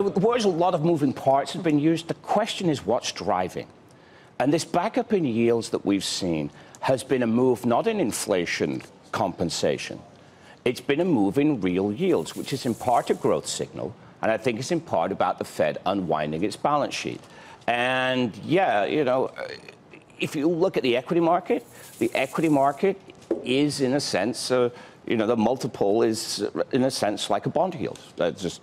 The words, a lot of moving parts have been used. The question is what's driving. And this backup in yields that we've seen has been a move not in inflation compensation. It's been a move in real yields, which is in part a growth signal. And I think it's in part about the Fed unwinding its balance sheet. And yeah, you know, if you look at the equity market is, in a sense, you know, the multiple is, in a sense, like a bond yield. That's just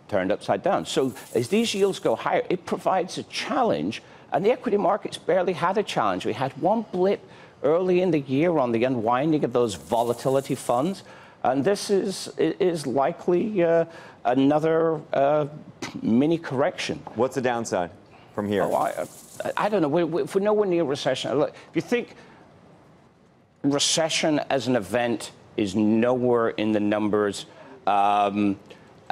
turned upside down. So as these yields go higher, it provides a challenge. And the equity markets barely had a challenge. We had one blip early in the year on the unwinding of those volatility funds. And this is likely another mini correction. What's the downside from here? Oh, I don't know. We're nowhere near recession. Look, if you think recession as an event is nowhere in the numbers,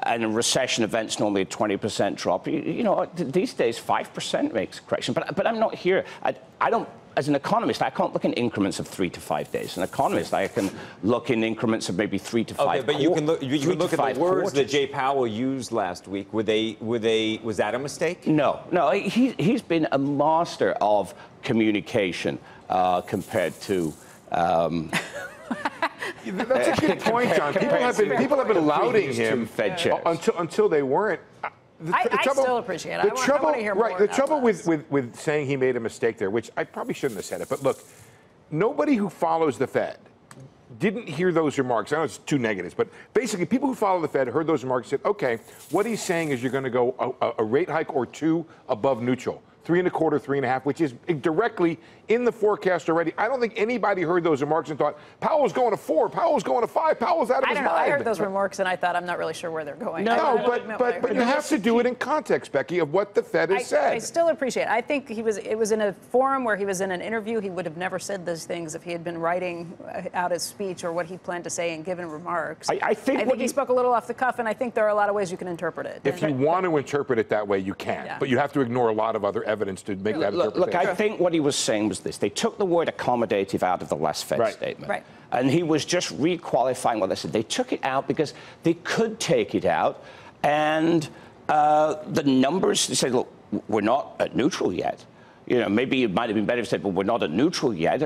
and a recession event's normally a 20% drop. You know, these days 5% makes a correction. But I'm not here. I don't. As an economist, I can't look in increments of 3 to 5 days. An economist, I can look in increments of maybe 3 to 5. Okay, but you can look at the words that Jay Powell used last week. Was that a mistake? No. He's been a master of communication compared to. That's a good point, John. People have been lauding him until they weren't. I still appreciate it. I want to hear more. The trouble with saying he made a mistake there, which I probably shouldn't have said it, but look, nobody who follows the Fed didn't hear those remarks. I know it's two negatives, but basically people who follow the Fed heard those remarks and said, okay, what he's saying is you're going to go a rate hike or two above neutral. 3.25, 3.5, which is directly in the forecast already. I don't think anybody heard those remarks and thought, Powell's going to 4, Powell's going to 5, Powell's out of his mind. I heard those remarks and I thought, I'm not really sure where they're going. No, but you have to do it in context, Becky, of what the Fed has said. I still appreciate it. I think it was in a forum where he was in an interview. He would have never said those things if he had been writing out his speech or what he planned to say and given remarks. I think he spoke a little off the cuff, and I think there are a lot of ways you can interpret it. If you want to interpret it that way, you can. Yeah. But you have to ignore a lot of other evidence to make that interpretation. Look, I think what he was saying was this. They took the word accommodative out of the last Fed statement. Right. And he was just requalifying what they said. They took it out because they could take it out. And the numbers, they said, look, we're not at neutral yet. You know, maybe it might have been better if they said, well, we're not at neutral yet.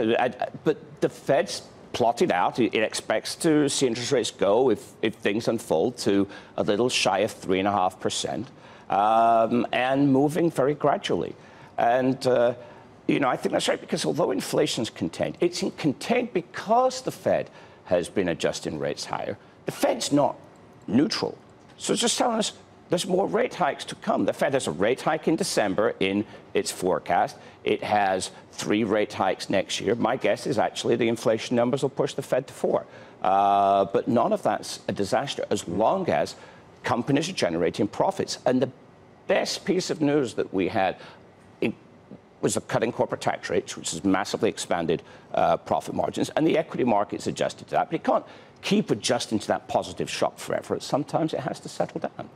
But the Fed's plotted out. It expects to see interest rates go, if things unfold, to a little shy of 3.5%, and moving very gradually. And, you know, I think that's right, because although inflation's contained, it's contained because the Fed has been adjusting rates higher. The Fed's not neutral. So it's just telling us there's more rate hikes to come. The Fed has a rate hike in December in its forecast. It has 3 rate hikes next year. My guess is actually the inflation numbers will push the Fed to 4. But none of that's a disaster as long as companies are generating profits. And the best piece of news that we had was a cut in corporate tax rates, which has massively expanded profit margins, and the equity market's adjusted to that. But it can't keep adjusting to that positive shock forever. Sometimes it has to settle down.